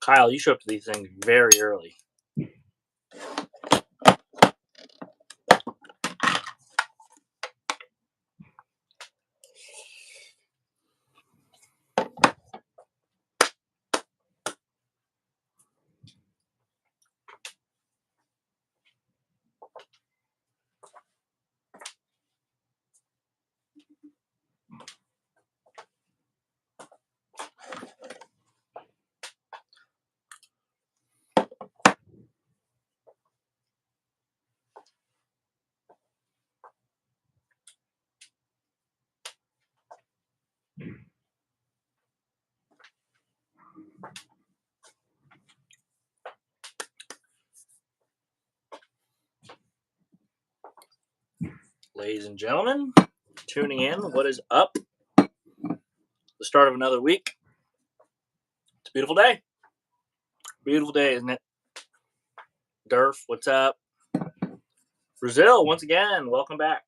Kyle, you show up to these things very early. Ladies and gentlemen, tuning in. What is up? The start of another week. It's a beautiful day. Beautiful day, isn't it? Durf, what's up? Brazil, once again, welcome back.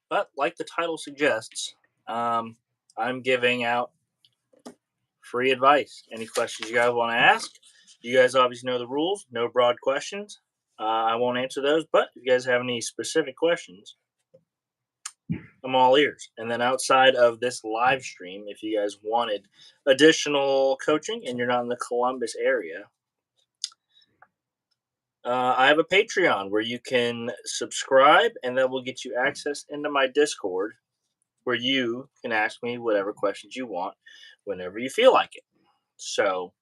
But like the title suggests, I'm giving out free advice. Any questions you guys want to ask? You guys obviously know the rules. No broad questions. I won't answer those. But if you guys have any specific questions, I'm all ears. And then outside of this live stream, if you guys wanted additional coaching and you're not in the Columbus area, I have a Patreon where you can subscribe, and that will get you access into my Discord, where you can ask me whatever questions you want whenever you feel like it. So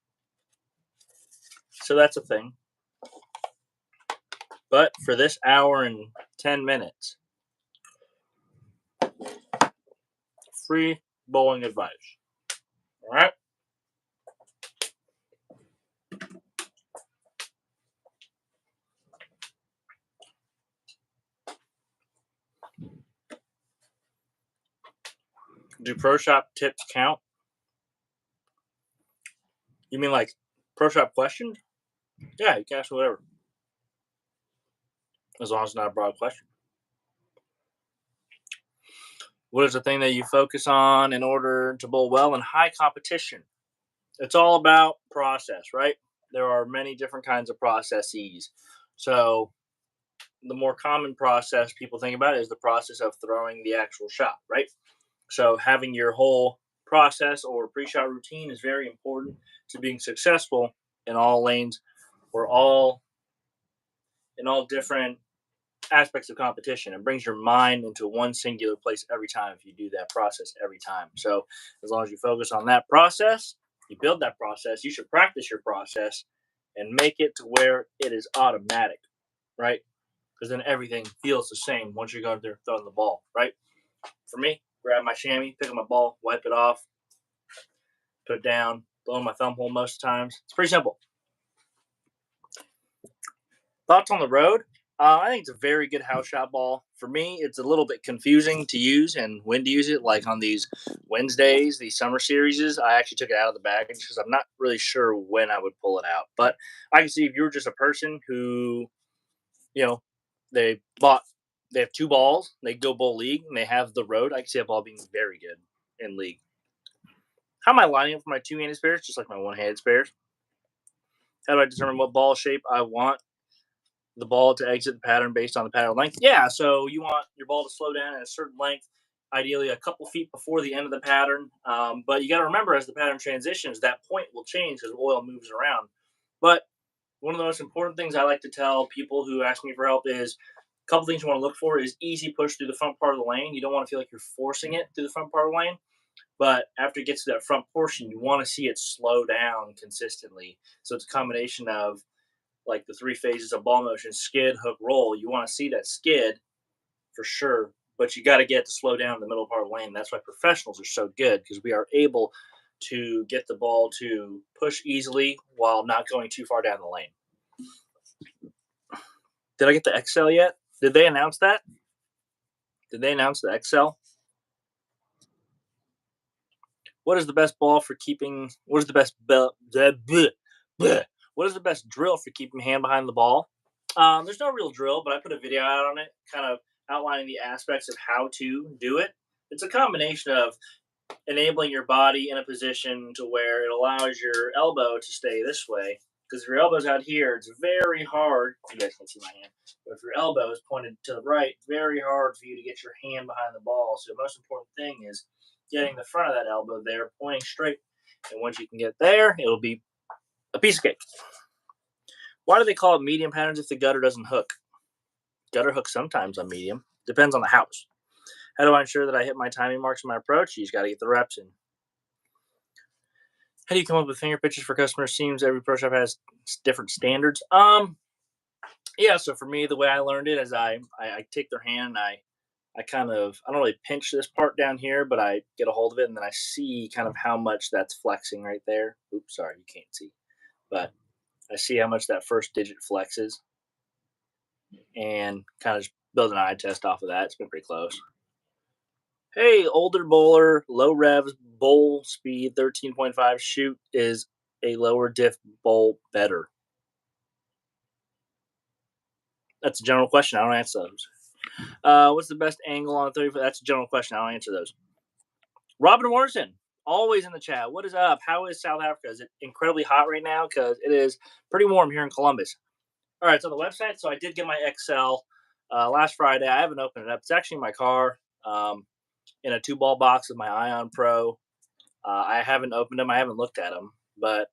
that's a thing. But for this hour and 10 minutes, free bowling advice. All right? Do pro shop tips count? You mean like pro shop questions? Yeah, you can ask whatever. As long as it's not a broad question. What is the thing that you focus on in order to bowl well in high competition? It's all about process, right? There are many different kinds of processes. So the more common process people think about is the process of throwing the actual shot, right? So having your whole process or pre-shot routine is very important to being successful in all lanes or in all different aspects of competition. It brings your mind into one singular place every time if you do that process every time. So as long as you focus on that process, you build that process, you should practice your process and make it to where it is automatic, right? Because then everything feels the same once you're going there throwing the ball, right? For me, grab my chamois, pick up my ball, wipe it off, put it down, blow in my thumb hole most times. It's pretty simple. Thoughts on the road? I think it's a very good house shot ball. For me, it's a little bit confusing to use and when to use it. Like on these Wednesdays, these summer series, I actually took it out of the bag because I'm not really sure when I would pull it out. But I can see if you're just a person who, they have two balls, they go bowl league, and they have the road. I can see a ball being very good in league. How am I lining up for my two-handed spares, just like my one-handed spares? How do I determine what ball shape I want the ball to exit the pattern based on the pattern length? Yeah, so you want your ball to slow down at a certain length, ideally a couple feet before the end of the pattern. But you got to remember, as the pattern transitions, that point will change as oil moves around. But one of the most important things I like to tell people who ask me for help is a couple things you want to look for is easy push through the front part of the lane. You don't want to feel like you're forcing it through the front part of the lane. But after it gets to that front portion, you want to see it slow down consistently. So it's a combination of like the three phases of ball motion: skid, hook, roll. You want to see that skid for sure, but you got to get it to slow down in the middle part of the lane. That's why professionals are so good, because we are able to get the ball to push easily while not going too far down the lane. Did I get the XL yet? Did they announce that? Did they announce the XL? What is the best ball for keeping? What is the best what is the best drill for keeping hand behind the ball? There's no real drill, but I put a video out on it, kind of outlining the aspects of how to do it. It's a combination of enabling your body in a position to where it allows your elbow to stay this way. Because if your elbow's out here, it's very hard. You guys can see my hand. But if your elbow is pointed to the right, it's very hard for you to get your hand behind the ball. So the most important thing is getting the front of that elbow there, pointing straight. And once you can get there, it'll be a piece of cake. Why do they call it medium patterns if the gutter doesn't hook? Gutter hooks sometimes on medium. Depends on the house. How do I ensure that I hit my timing marks in my approach? You just got to get the reps in. How do you come up with finger pitches for customers? Seems every pro shop has different standards. Yeah. So for me, the way I learned it is I take their hand and I kind of I don't really pinch this part down here, but I get a hold of it and then I see kind of how much that's flexing right there. Oops, sorry, you can't see, but I see how much that first digit flexes and kind of just build an eye test off of that. It's been pretty close. Hey, older bowler, low revs, bowl speed 13.5, shoot is a lower diff bowl better? That's a general question. I don't answer those. What's the best angle on a 30 foot? That's a general question. I don't answer those. Robin Morrison, always in the chat. What is up? How is South Africa? Is it incredibly hot right now? Because it is pretty warm here in Columbus. All right, so the website. So I did get my XL last Friday. I haven't opened it up. It's actually in my car in a 2-ball box with my Ion Pro. I haven't opened them. I haven't looked at them, but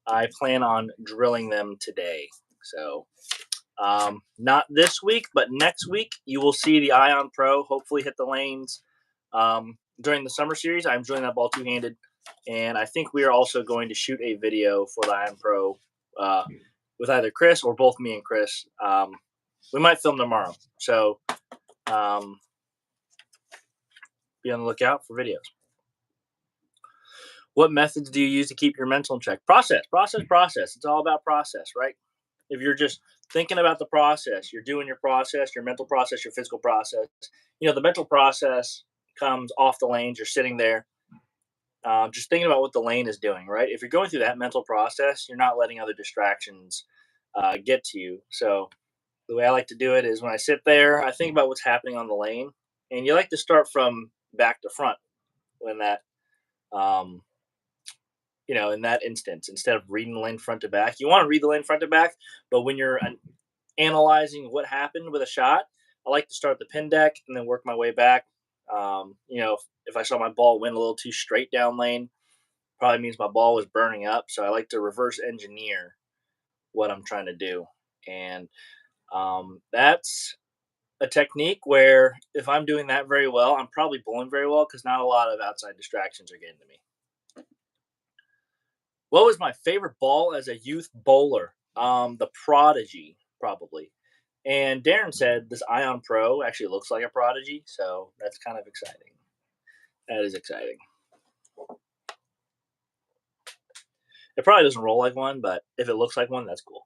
I plan on drilling them today. So not this week, but next week you will see the Ion Pro hopefully hit the lanes during the summer series. I'm drilling that ball two-handed, and I think we are also going to shoot a video for the Ion Pro with either Chris or both me and Chris. We might film tomorrow, so be on the lookout for videos. What methods do you use to keep your mental in check? Process. It's all about process, right? If you're just thinking about the process, you're doing your process, your mental process, your physical process. The mental process comes off the lanes. You're sitting there, just thinking about what the lane is doing, right? If you're going through that mental process, you're not letting other distractions get to you. So the way I like to do it is when I sit there, I think about what's happening on the lane, and you like to start from back to front when that um, in that instance, instead of reading the lane front to back. You want to read the lane front to back, but when you're analyzing what happened with a shot, I like to start the pin deck and then work my way back. If I saw my ball went a little too straight down lane, probably means my ball was burning up. So I like to reverse engineer what I'm trying to do. And that's a technique where if I'm doing that very well, I'm probably bowling very well because not a lot of outside distractions are getting to me. What was my favorite ball as a youth bowler? The Prodigy, probably. And Darren said this Ion Pro actually looks like a Prodigy, so that's kind of exciting. That is exciting. It probably doesn't roll like one, but if it looks like one, that's cool.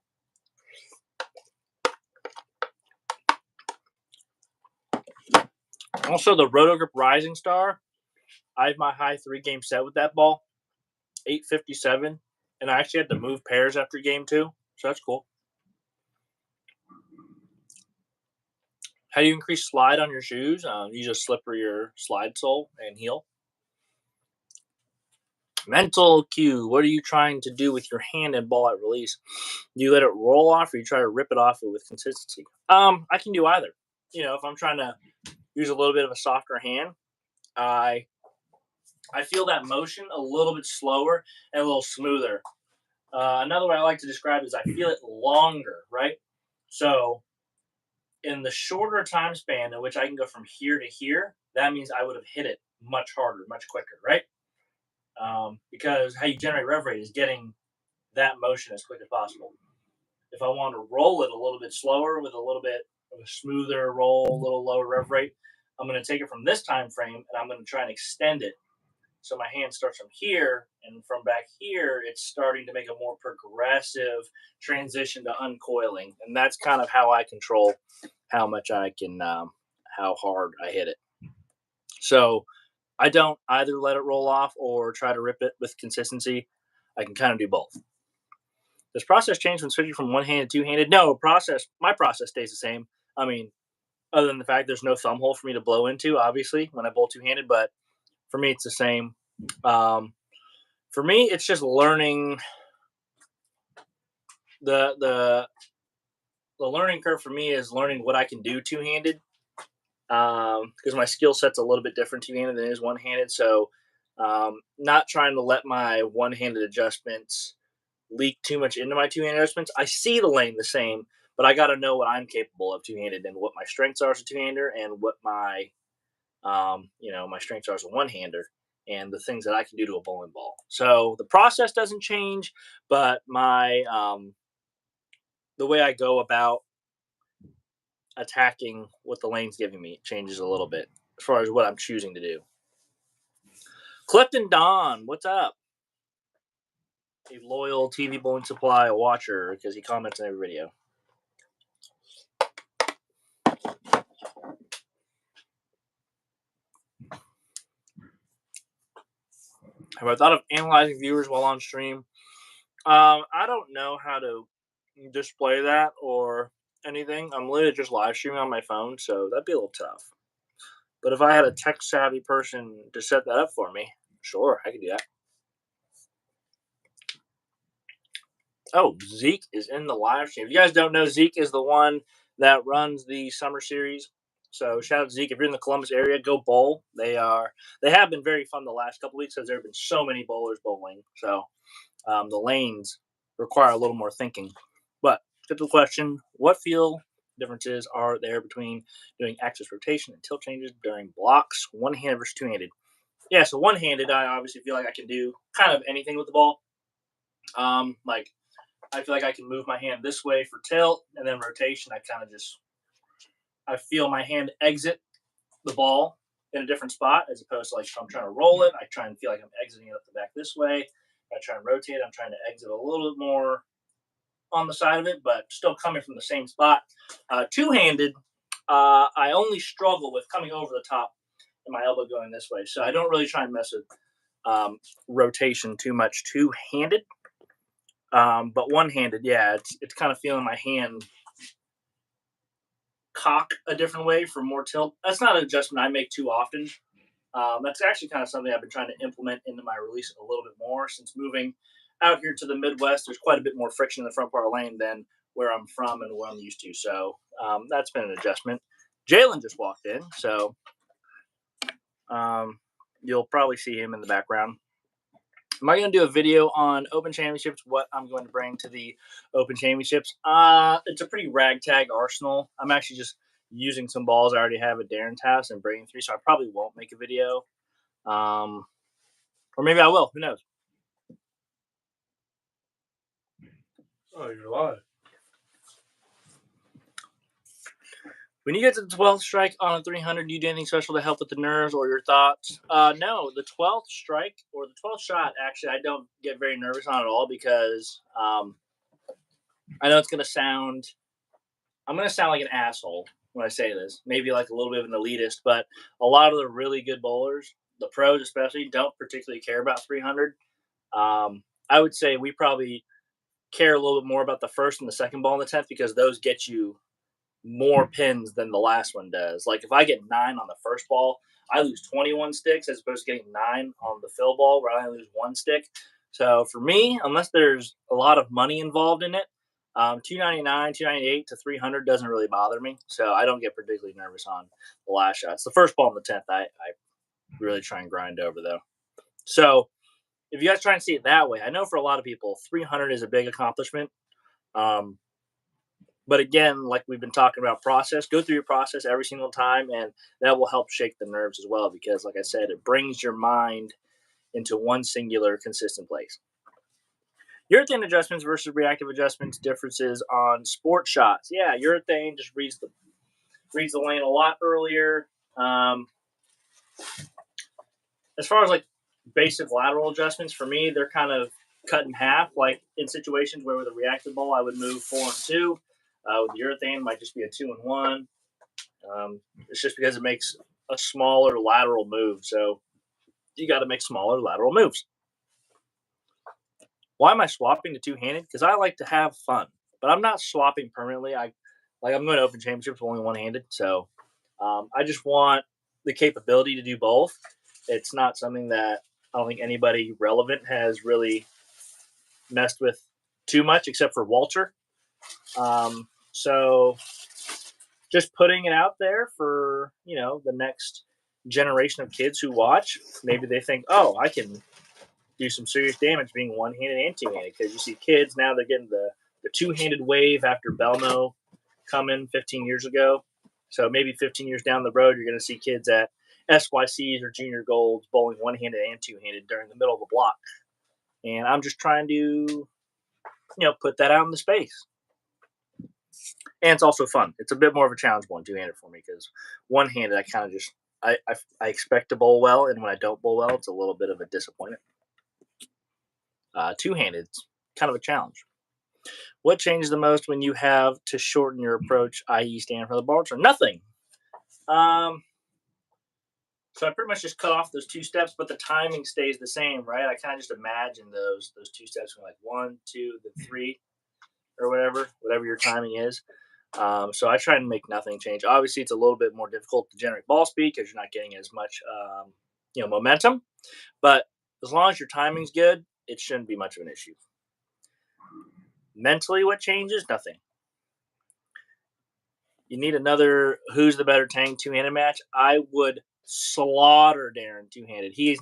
Also, the Rotogrip Rising Star. I had my high 3-game set with that ball, 857, and I actually had to move pairs after game 2, so that's cool. How do you increase slide on your shoes? You just slipper your slide sole and heel. Mental cue. What are you trying to do with your hand and ball at release? Do you let it roll off or you try to rip it off with consistency? I can do either. If I'm trying to use a little bit of a softer hand, I feel that motion a little bit slower and a little smoother. Another way I like to describe it is I feel it longer, right? So in the shorter time span in which I can go from here to here, that means I would have hit it much harder, much quicker, right? Because how you generate rev rate is getting that motion as quick as possible. If I want to roll it a little bit slower with a little bit of a smoother roll, a little lower rev rate, I'm going to take it from this time frame and I'm going to try and extend it. So my hand starts from here, and from back here, it's starting to make a more progressive transition to uncoiling. And that's kind of how I control how much I can, how hard I hit it. So I don't either let it roll off or try to rip it with consistency. I can kind of do both. Does process change when switching from one-handed to two-handed? No, my process stays the same. I mean, other than the fact there's no thumb hole for me to blow into, obviously, when I bowl two-handed. But for me, it's the same. Um, for me, it's just learning the the the learning curve for me is learning what I can do two-handed, because my skill set's a little bit different two-handed than it is one-handed. So, not trying to let my one-handed adjustments leak too much into my two-handed adjustments. I see the lane the same, but I got to know what I'm capable of two-handed and what my strengths are as a two-hander and what my my strengths are as a one-hander and the things that I can do to a bowling ball. So the process doesn't change, but my the way I go about attacking what the lane's giving me changes a little bit as far as what I'm choosing to do. Clifton Don, what's up? A loyal TV bowling supply watcher because he comments on every video. Have I thought of analyzing viewers while on stream? I don't know how to display that or anything. I'm literally just live streaming on my phone, so that'd be a little tough. But if I had a tech savvy person to set that up for me, sure, I could do that. Oh, Zeke is in the live stream. If you guys don't know, Zeke is the one that runs the summer series. So shout out to Zeke. If you're in the Columbus area, go bowl. They have been very fun the last couple weeks because there have been so many bowlers bowling. So the lanes require a little more thinking. But to the question, what feel differences are there between doing axis rotation and tilt changes during blocks, one-handed versus two-handed? Yeah, so one-handed, I obviously feel like I can do kind of anything with the ball. Like I feel like I can move my hand this way for tilt, and then rotation. I feel my hand exit the ball in a different spot as opposed to like if I'm trying to roll it, I try and feel like I'm exiting it up the back this way. If I try and rotate, I'm trying to exit a little bit more on the side of it, but still coming from the same spot. Two-handed, I only struggle with coming over the top and my elbow going this way. So I don't really try and mess with rotation too much two-handed. But one-handed, yeah, it's kind of feeling my hand cock a different way for more tilt. That's not an adjustment I make too often. That's actually kind of something I've been trying to implement into my release a little bit more since moving out here to the Midwest. There's quite a bit more friction in the front part of the lane than where I'm from and where I'm used to. So that's been an adjustment. Jalen just walked in, so you'll probably see him in the background. Am I going to do a video on Open Championships? What I'm going to bring to the Open Championships? It's a pretty ragtag arsenal. I'm actually just using some balls I already have at Darren's house and bringing three, so I probably won't make a video. Or maybe I will. Who knows? Oh, you're live. When you get to the 12th strike on a 300, do you do anything special to help with the nerves or your thoughts? No, the 12th strike or the 12th shot, actually, I don't get very nervous on at all because I know I'm going to sound like an asshole when I say this. Maybe like a little bit of an elitist, but a lot of the really good bowlers, the pros especially, don't particularly care about 300. I would say we probably care a little bit more about the first and the second ball in the 10th because those get you more pins than the last one does. Like if I get 9 on the first ball, I lose 21 sticks as opposed to getting 9 on the fill ball where I only lose 1 stick. So for me, unless there's a lot of money involved in it, 299, 298 to 300 doesn't really bother me. So I don't get particularly nervous on the last shots. The first ball in the 10th, I really try and grind over though. So if you guys try and see it that way, I know for a lot of people, 300 is a big accomplishment. But again, like we've been talking about process, go through your process every single time, and that will help shake the nerves as well. Because, like I said, it brings your mind into one singular, consistent place. Urethane adjustments versus reactive adjustments, differences on sport shots. Yeah, urethane just reads the lane a lot earlier. As far as like basic lateral adjustments, for me, they're kind of cut in half. Like in situations where with a reactive ball, I would move 4 and 2. With urethane, it might just be a 2 and 1. It's just because it makes a smaller lateral move. So you got to make smaller lateral moves. Why am I swapping to two-handed? Because I like to have fun, but I'm not swapping permanently. I'm going to Open Championships only one-handed, so I just want the capability to do both. It's not something that I don't think anybody relevant has really messed with too much, except for Walter. So just putting it out there for the next generation of kids who watch. Maybe they think, oh, I can do some serious damage being one-handed and two-handed, because you see kids now, they're getting the two-handed wave after Belmo coming 15 years ago. So maybe 15 years down the road, you're going to see kids at SYCs or junior golds bowling one-handed and two-handed during the middle of a block. And I'm just trying to put that out in the space. And it's also fun. It's a bit more of a challenge bowling two-handed for me, because one-handed I kind of just I expect to bowl well, and when I don't bowl well, it's a little bit of a disappointment. Two-handed, it's kind of a challenge. What changes the most when you have to shorten your approach, i.e., stand for the ball return? Nothing. So I pretty much just cut off those two steps, but the timing stays the same, right? I kind of just imagine those two steps going like 1, 2, then 3, or whatever your timing is. So I try and make nothing change. Obviously, it's a little bit more difficult to generate ball speed because you're not getting as much, momentum. But as long as your timing's good, it shouldn't be much of an issue. Mentally, what changes? Nothing. You need another who's the better Tang two-handed match. I would slaughter Darren two-handed. He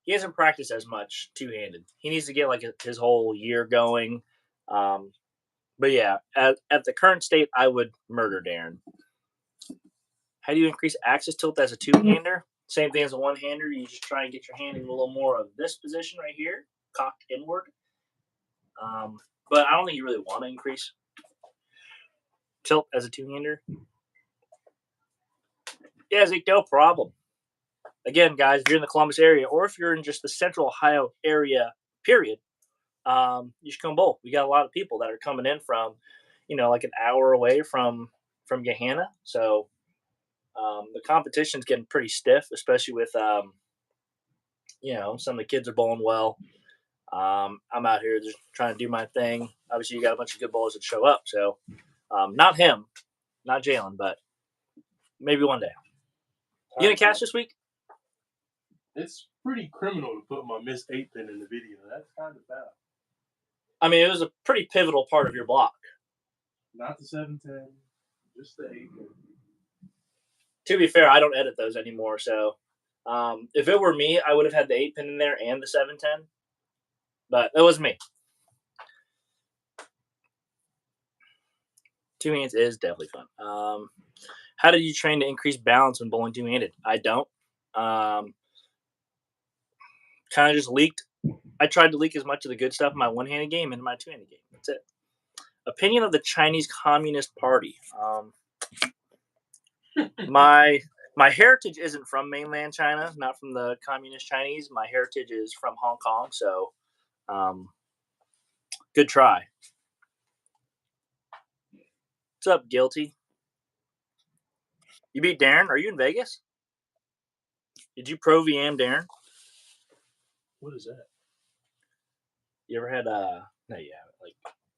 hasn't practiced as much two-handed. He needs to get like his whole year going. But yeah, at the current state, I would murder Darren. How do you increase axis tilt as a two-hander? Same thing as a one-hander. You just try and get your hand in a little more of this position right here, cocked inward. But I don't think you really want to increase tilt as a two-hander. Yeah, Zeke, no problem. Again, guys, if you're in the Columbus area, or if you're in just the Central Ohio area, period, you should come bowl. We got a lot of people that are coming in from, like an hour away from Gahanna. So the competition's getting pretty stiff, especially with, some of the kids are bowling well. I'm out here just trying to do my thing. Obviously, you got a bunch of good bowlers that show up. So not him, not Jalen, but maybe one day. You gonna catch this week? It's pretty criminal to put my missed 8-pin in the video. That's kind of bad. I mean, it was a pretty pivotal part of your block. Not the 7-10, just the 8-pin. To be fair, I don't edit those anymore. So if it were me, I would have had the 8-pin in there and the 7-10. But that was me. Two hands is definitely fun. How did you train to increase balance when bowling two-handed? I don't. Kind of just leaked. I tried to leak as much of the good stuff in my one-handed game into my two-handed game. That's it. Opinion of the Chinese Communist Party. My heritage isn't from mainland China, not from the communist Chinese. My heritage is from Hong Kong. So, good try. What's up, Guilty? You beat Darren? Are you in Vegas? Did you pro VM Darren? What is that? You ever had no, you haven't, like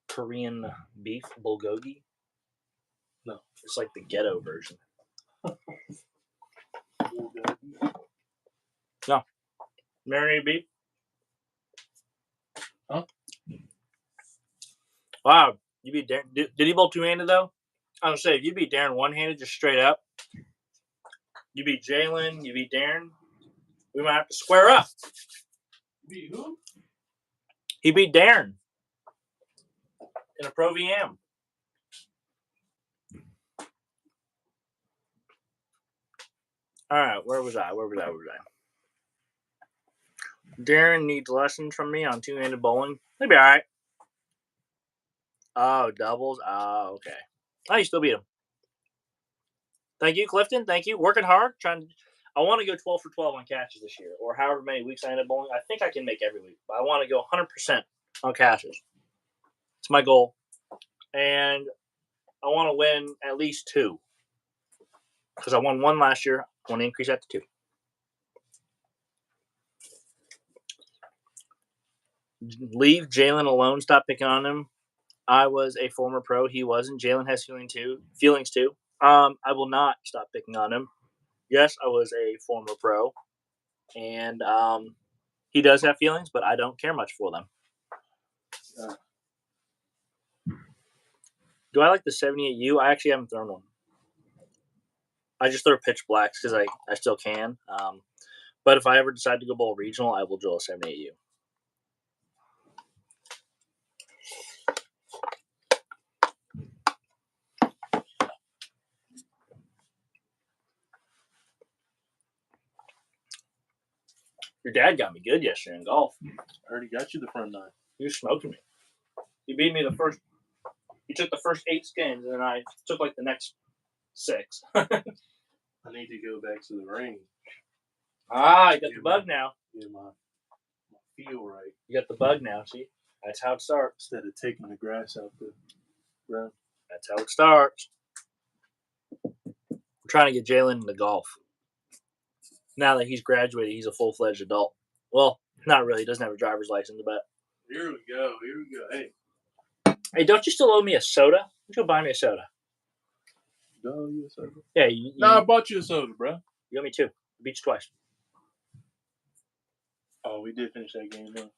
Korean beef bulgogi? No, it's like the ghetto version. No, marinated beef. Huh? Wow, you beat Darren. Did he bowl two-handed though? I would say if you beat Darren one-handed, just straight up. You beat Jalen. You beat Darren. We might have to square up. Beat who? He beat Darren in a pro VM. All right, where was I? Darren needs lessons from me on two-handed bowling. He'll be all right. Oh, doubles. Oh, okay. Oh, you still beat him. Thank you, Clifton. Thank you. Working hard. I want to go 12 for 12 on catches this year, or however many weeks I end up bowling. I think I can make every week, but I want to go 100% on catches. It's my goal. And I want to win at least 2. Because I won 1 last year. I want to increase that to 2. Leave Jalen alone. Stop picking on him. I was a former pro. He wasn't. Jalen has feelings too. I will not stop picking on him. Yes, I was a former pro, and he does have feelings, but I don't care much for them. Uh, Do I like the 78U? I actually haven't thrown one. I just throw pitch blacks because I still can. But if I ever decide to go bowl regional, I will drill a 78U. Your dad got me good yesterday in golf. I heard he got you the front nine. He was smoking me. He beat me the first. He took the first 8 skins, and then I took like the next 6. I need to go back to the range. I got the bug now. Get my feel right. You got the bug now. See, that's how it starts. Instead of taking the grass out the ground. That's how it starts. We're trying to get Jalen into golf. Now that he's graduated, he's a full-fledged adult. Well, not really. He doesn't have a driver's license, but Here we go. Here we go. hey, don't you still owe me a soda? Let's go buy me a soda. No, you a soda? Yeah, No, I bought you a soda, bro. You owe me 2. I beat you twice. Oh, we did finish that game, though.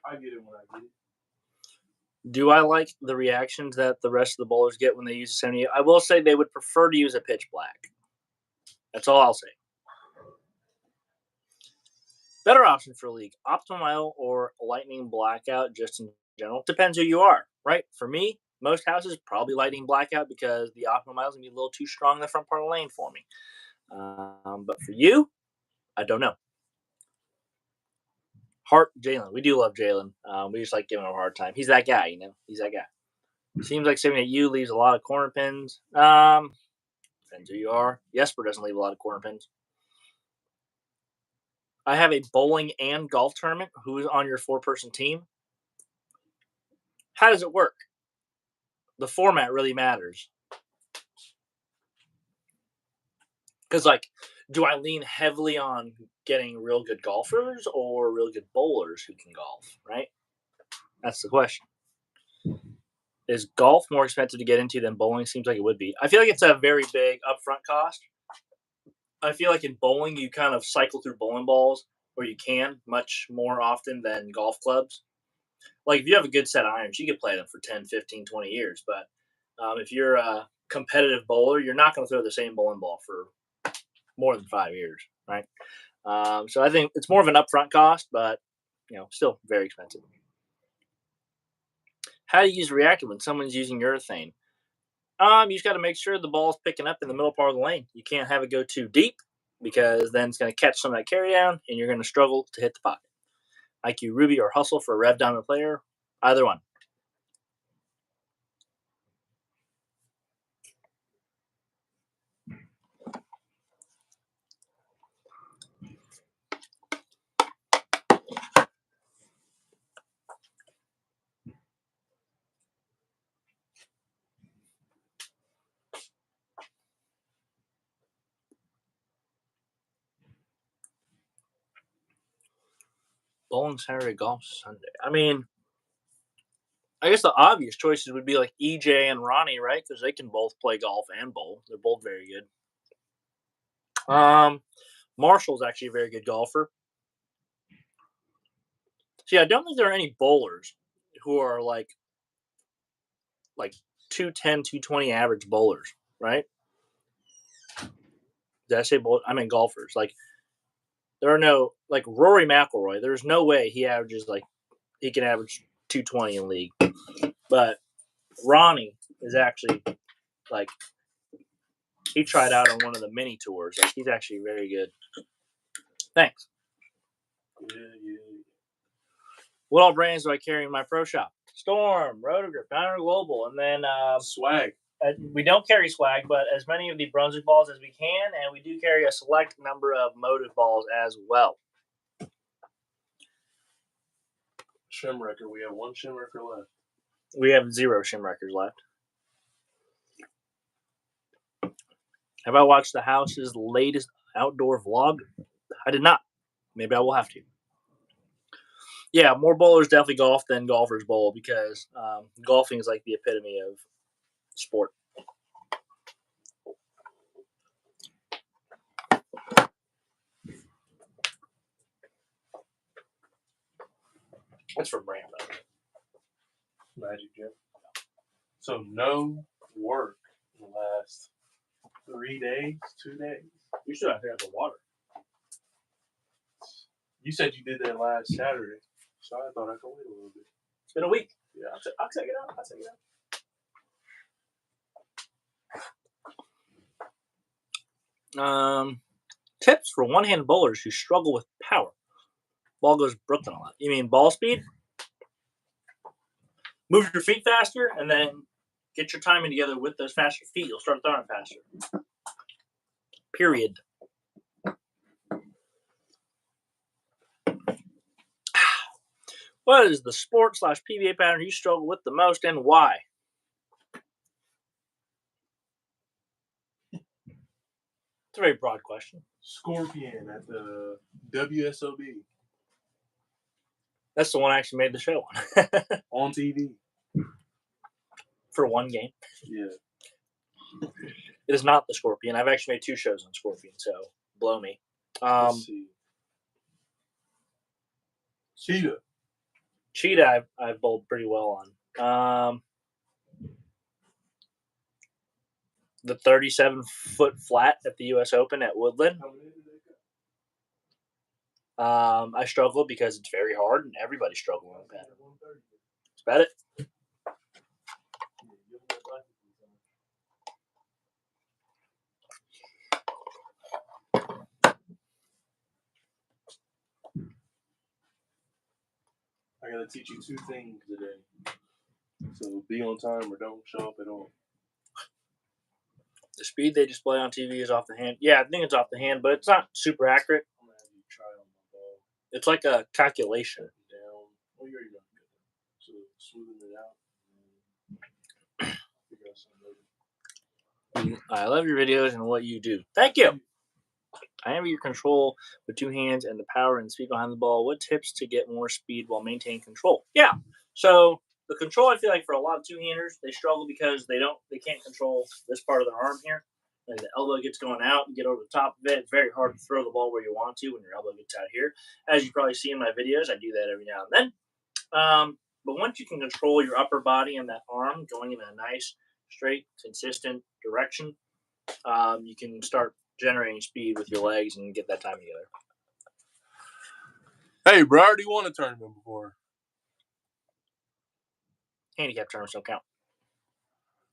I get it when I get it. Do I like the reactions that the rest of the bowlers get when they use a 78? I will say they would prefer to use a pitch black. That's all I'll say. Better option for league, Optimal Mile or Lightning Blackout, just in general. Depends who you are, right? For me, most houses probably Lightning Blackout because the Optimal Mile is going to be a little too strong in the front part of the lane for me. But for you, I don't know. Hart, Jalen. We do love Jalen. We just like giving him a hard time. He's that guy, He's that guy. Seems like 78U leaves a lot of corner pins. Depends who you are. Jesper doesn't leave a lot of corner pins. I have a bowling and golf tournament. Who is on your 4-person team? How does it work? The format really matters. Because, do I lean heavily on getting real good golfers or real good bowlers who can golf, right? That's the question. Is golf more expensive to get into than bowling? Seems like it would be. I feel like it's a very big upfront cost. I feel like in bowling, you kind of cycle through bowling balls, or you can much more often than golf clubs. Like, if you have a good set of irons, you can play them for 10, 15, 20 years. But if you're a competitive bowler, you're not going to throw the same bowling ball for more than 5 years, right? So I think it's more of an upfront cost, but, still very expensive. How do you use reactor when someone's using urethane? You just got to make sure the ball's picking up in the middle part of the lane. You can't have it go too deep because then it's going to catch some of that carry down and you're going to struggle to hit the pocket. IQ Ruby or Hustle for a Rev Diamond player, either one. Bowling Saturday, golf Sunday. I mean, I guess the obvious choices would be like EJ and Ronnie, right? Because they can both play golf and bowl. They're both very good. Marshall's actually a very good golfer. See, I don't think there are any bowlers who are like 210, 220 average bowlers, right? Did I say bowl? I mean golfers. There are no Rory McIlroy. There's no way he can average 220 in league. But Ronnie is actually he tried out on one of the mini tours. He's actually very good. Thanks. Yeah. What all brands do I carry in my pro shop? Storm, Rotogrip, Banner Global, and then Swag. We don't carry swag, but as many of the Brunswick balls as we can, and we do carry a select number of Motive balls as well. Shimwrecker. We have 1 Shimwrecker left. We have 0 Shimwreckers left. Have I watched the house's latest outdoor vlog? I did not. Maybe I will have to. Yeah, more bowlers definitely golf than golfers bowl because golfing is like the epitome of sport. That's from Rambo. Magic Jim. So no work in the last 3 days, 2 days. You still have to have the water. You said you did that last Saturday, so I thought I could wait a little bit. It's been a week. Yeah, I'll take it out. Tips for one-hand bowlers who struggle with power. Ball goes Brooklyn a lot. You mean ball speed? Move your feet faster, and then get your timing together with those faster feet. You'll start throwing faster. Period. What is the sport/PBA pattern you struggle with the most, and why? It's a very broad question. Scorpion at the WSOB. That's the one I actually made the show on. On TV. For one game. Yeah. It is not the Scorpion. I've actually made 2 shows on Scorpion, so blow me. Let's see. Cheetah. Cheetah, I've bowled pretty well on. The 37-foot flat at the U.S. Open at Woodland. I struggle because it's very hard, and everybody's struggling with that. That's about it. I gotta teach you 2 things today. So be on time or don't show up at all. The speed they display on TV is off the hand. Yeah, I think it's off the hand, but it's not super accurate. I'm gonna have you try on my ball. It's like a calculation. Down. Oh, you're already done. So smoothing it out. Figure out something later. I love your videos and what you do. Thank you. I envy your control with 2 hands and the power and speed behind the ball. What tips to get more speed while maintaining control? Yeah. So the control, I feel like for a lot of 2-handers, they struggle because they can't control this part of their arm here. And the elbow gets going out and get over the top of it. It's very hard to throw the ball where you want to when your elbow gets out here. As you probably see in my videos, I do that every now and then. But once you can control your upper body and that arm going in a nice, straight, consistent direction, you can start generating speed with your legs and get that time together. Hey, bro, I already won a tournament before. Handicap tournaments don't count.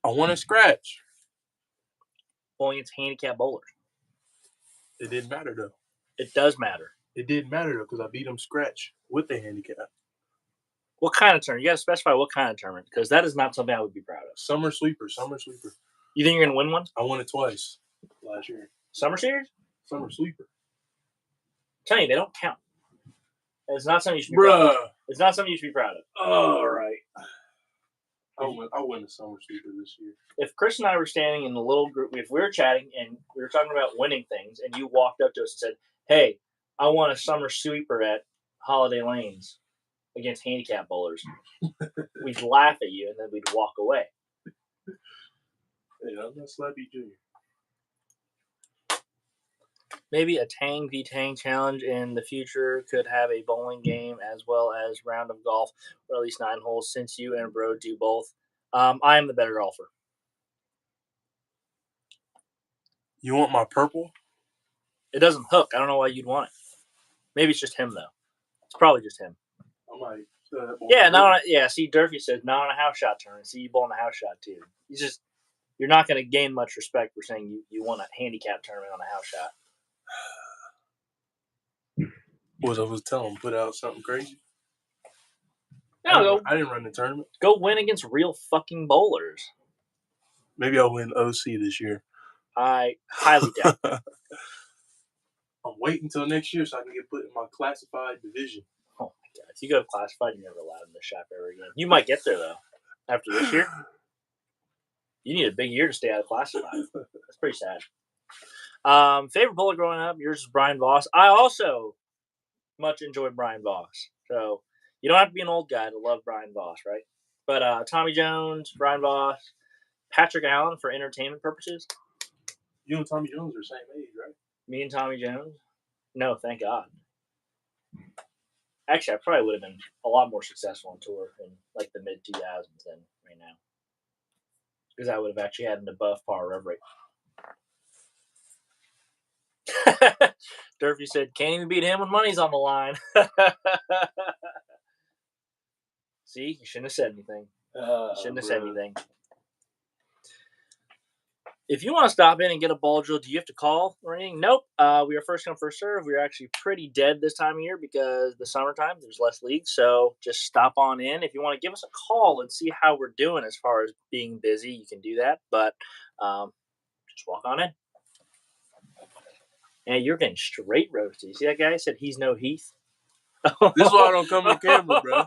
I won a scratch. Bowling against handicap bowlers. It didn't matter, though. It does matter. It didn't matter, though, because I beat them scratch with the handicap. What kind of tournament? You got to specify what kind of tournament, because that is not something I would be proud of. Summer Sweeper. You think you're going to win one? I won it twice last year. Summer Series? Summer Sweeper. I'm telling you, they don't count. It's not something you should be proud of. It's not something you should be proud of. All right. I'll win the Summer Sweeper this year. If Chris and I were standing in the little group, if we were chatting and we were talking about winning things, and you walked up to us and said, "Hey, I want a Summer Sweeper at Holiday Lanes against handicap bowlers," we'd laugh at you and then we'd walk away. Hey, I'm not Slappy Jr. Maybe a Tang v Tang challenge in the future could have a bowling game as well as round of golf, or at least 9 holes, since you and Bro do both. I am the better golfer. You want my purple? It doesn't hook. I don't know why you'd want it. Maybe it's just him, though. It's probably just him. I might. See, Durfee says not on a house shot tournament. See, you bowl in a house shot, too. You're not going to gain much respect for saying you won a handicap tournament on a house shot. What I was telling him, put out something crazy. No, I didn't run the tournament. Go win against real fucking bowlers. Maybe I'll win OC this year. I highly doubt it. I'm waiting until next year so I can get put in my classified division. Oh my god! If you go to classified, you're never allowed in the shop ever again. You might get there though. After this year, you need a big year to stay out of classified. That's pretty sad. Favorite bowler growing up? Yours is Brian Voss. I also much enjoyed Brian Voss. So you don't have to be an old guy to love Brian Voss, right? But Tommy Jones, Brian Voss, Patrick Allen for entertainment purposes. You and Tommy Jones are the same age, right? Me and Tommy Jones? No, thank God. Actually, I probably would have been a lot more successful on tour in like the mid 2000s than right now, because I would have actually had an above par rev rate. Durfee said, "Can't even beat him when money's on the line." See, you shouldn't have said anything. Shouldn't have said anything. If you want to stop in and get a ball drill, do you have to call or anything? Nope. We are first come, first serve. We're actually pretty dead this time of year because the summertime, there's less leagues. So just stop on in. If you want to give us a call and see how we're doing as far as being busy, you can do that. But just walk on in. And you're getting straight roasted. You see that guy said he's no Heath? This is why I don't come on camera, bro.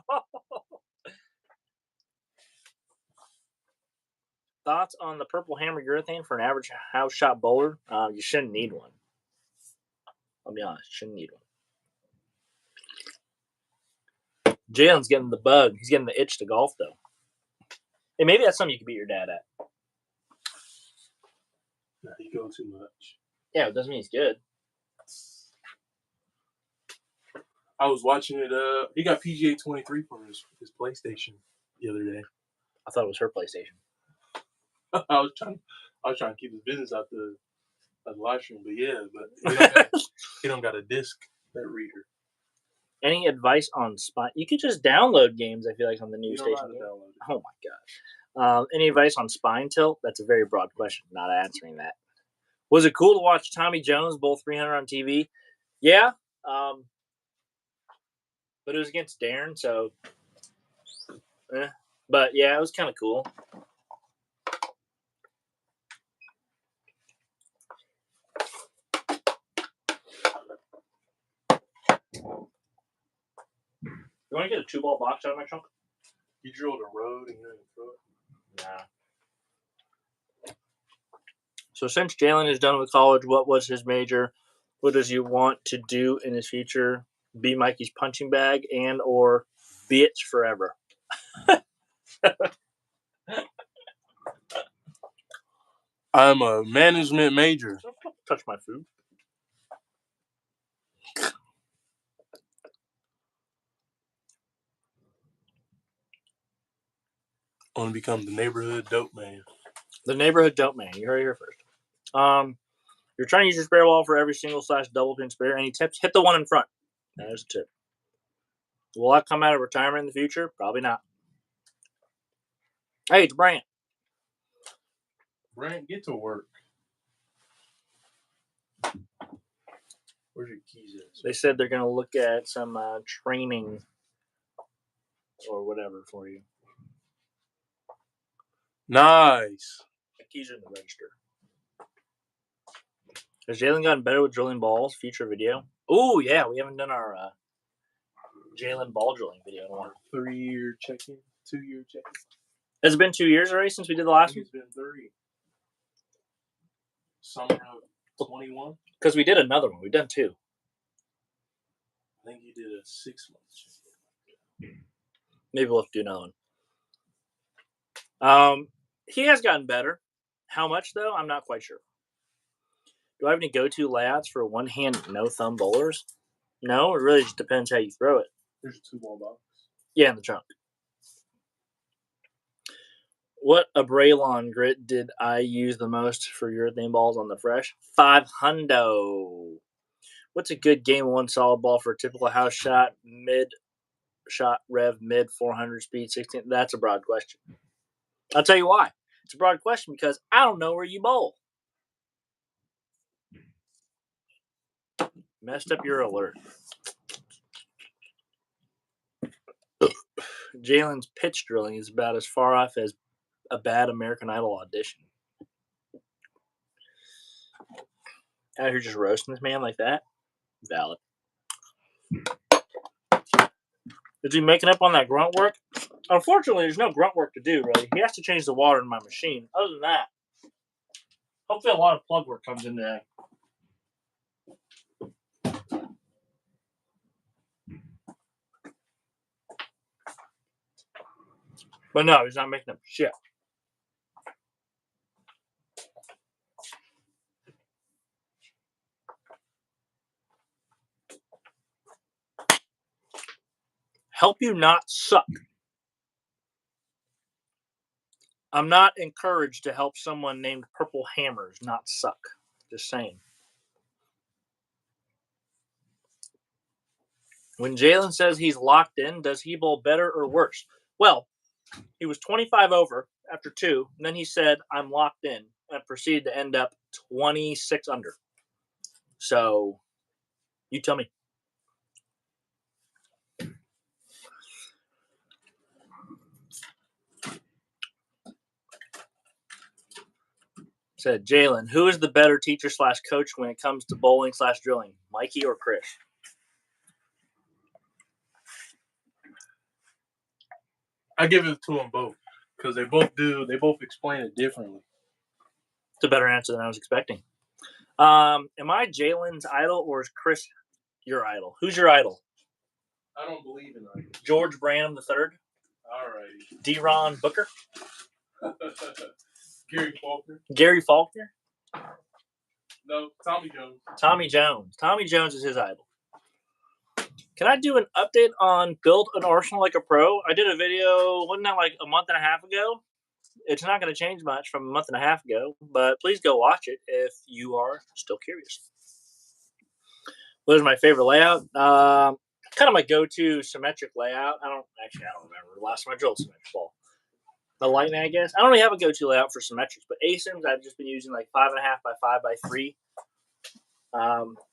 Thoughts on the purple hammer urethane for an average house shot bowler? You shouldn't need one. I'll be honest, you shouldn't need one. Jalen's getting the bug. He's getting the itch to golf, though. Hey, maybe that's something you could beat your dad at. Nah, you go too much. Yeah, it doesn't mean he's good. I was watching it. He got PGA 23 for his PlayStation the other day. I thought it was her PlayStation. I was trying to keep his business out the live stream, but yeah, but he don't got a disc that reader. Any advice on spine? You could just download games. I feel like on the new You don't know how station. to download it. Oh my gosh. Any advice on spine tilt? That's a very broad question. Not answering that. Was it cool to watch Tommy Jones bowl 300 on TV? Yeah. But it was against Darren, so. But yeah, it was kind of cool. You want to get a 2-ball box out of my trunk? You drilled a road and you didn't throw it? Nah. So since Jalen is done with college, what was his major? What does he want to do in his future? Be Mikey's punching bag and or bitch forever. I'm a management major. Don't touch my food. I want to become the neighborhood dope man. The neighborhood dope man. You heard it here first. You're trying to use your spare wall for every single / double pin spare. Any tips? Hit the one in front. There's a tip. Will I come out of retirement in the future? Probably not. Hey, it's Brant. Brant, get to work. Where's your keys at? They said they're going to look at some training or whatever for you. Nice. The keys are in the register. Has Jalen gotten better with drilling balls? Future video. Oh, yeah. We haven't done our Jalen ball drilling video in a while. 3-year check-in, 2-year check-in. Has it been 2 years already since we did the last one? It's been 3. Summer of 21. Because we did another one. We've done 2. I think you did a 6-month check-in. Maybe we'll have to do another one. He has gotten better. How much, though? I'm not quite sure. Do I have any go-to layouts for one-hand, no-thumb bowlers? No, it really just depends how you throw it. There's a 2-ball box. Yeah, in the trunk. What Abraylon grit did I use the most for urethane balls on the fresh? 500. What's a good game 1 solid ball for a typical house shot, mid-shot rev, mid 400 speed, 16? That's a broad question. I'll tell you why. It's a broad question because I don't know where you bowl. Messed up your alert. Jalen's pitch drilling is about as far off as a bad American Idol audition. Out here just roasting this man like that? Valid. Is he making up on that grunt work? Unfortunately, there's no grunt work to do, really. He has to change the water in my machine. Other than that, hopefully a lot of plug work comes in today. But no, he's not making up shit. help you not suck. I'm not encouraged to help someone named Purple Hammers not suck. Just saying. When Jalen says he's locked in, does he bowl better or worse? Well, he was 25 over after 2, and then he said, I'm locked in, and proceeded to end up 26 under. So, you tell me. Said Jalen, who is the better teacher / coach when it comes to bowling / drilling, Mikey or Chris? I give it to them both because they both explain it differently. It's a better answer than I was expecting. Am I Jalen's idol or is Chris your idol? Who's your idol? I don't believe in idols. George Branham III? All right. D-Ron Booker? Gary Faulkner? Gary Faulkner? No, Tommy Jones. Tommy Jones. Tommy Jones is his idol. Can I do an update on Build an Arsenal Like a Pro? I did a video, wasn't that like a month and a half ago? It's not going to change much from a month and a half ago, but please go watch it if you are still curious. What is my favorite layout? Kind of my go-to symmetric layout. I don't remember the last time I drilled symmetric ball. The Lightning, I guess. I don't really have a go-to layout for symmetrics, but ASIMs I've just been using like 5.5 by 5 by 3.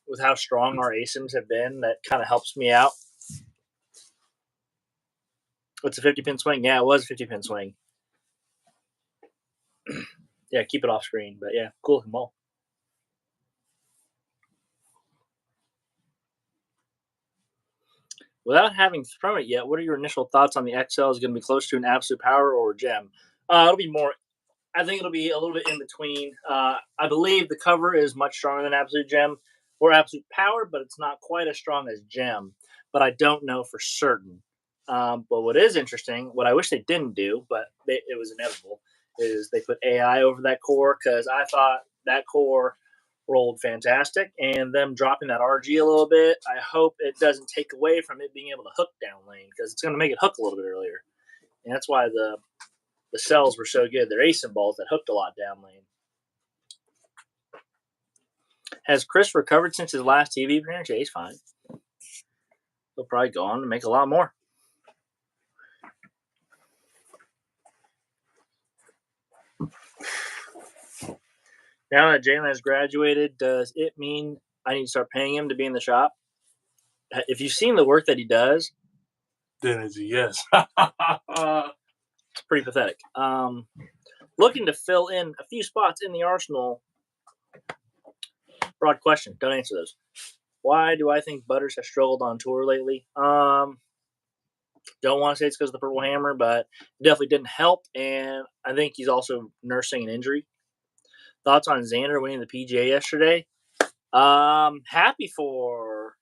With how strong our ASIMs have been, that kind of helps me out. It's a 50-pin swing. Yeah, it was a 50-pin swing. Yeah, keep it off screen, but yeah, cool looking ball. Without having thrown it yet, what are your initial thoughts on the XL? Is going to be close to an absolute power or a gem? It'll be more. I think it'll be a little bit in between. I believe the cover is much stronger than absolute gem or absolute power, but it's not quite as strong as gem. But I don't know for certain. But what is interesting, what I wish they didn't do, but it was inevitable, is they put AI over that core because I thought that core rolled fantastic, and them dropping that RG a little bit, I hope it doesn't take away from it being able to hook down lane because it's going to make it hook a little bit earlier. And that's why the cells were so good. They're ASIM balls that hooked a lot down lane. Has Chris recovered since his last TV appearance? Yeah, he's fine. He'll probably go on to make a lot more. Now that Jalen has graduated, does it mean I need to start paying him to be in the shop? If you've seen the work that he does, then it's a yes. It's pretty pathetic. Looking to fill in a few spots in the arsenal. Broad question. Don't answer those. Why do I think Butters has struggled on tour lately? Don't want to say it's because of the Purple Hammer, but it definitely didn't help. And I think he's also nursing an injury. Thoughts on Xander winning the PGA yesterday? Happy for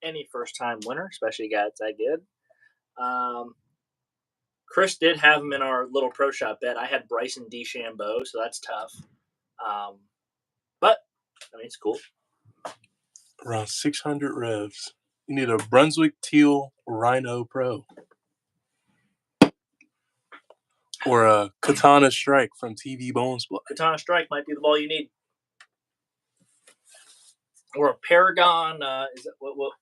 any first-time winner, especially a guy that's that good. Chris did have him in our little pro shop bet. I had Bryson DeChambeau, so that's tough. But, I mean, it's cool. Around 600 revs. You need a Brunswick Teal Rhino Pro. Or a Katana Strike from TV Bone Split. Katana Strike might be the ball you need. Or a Paragon. Is that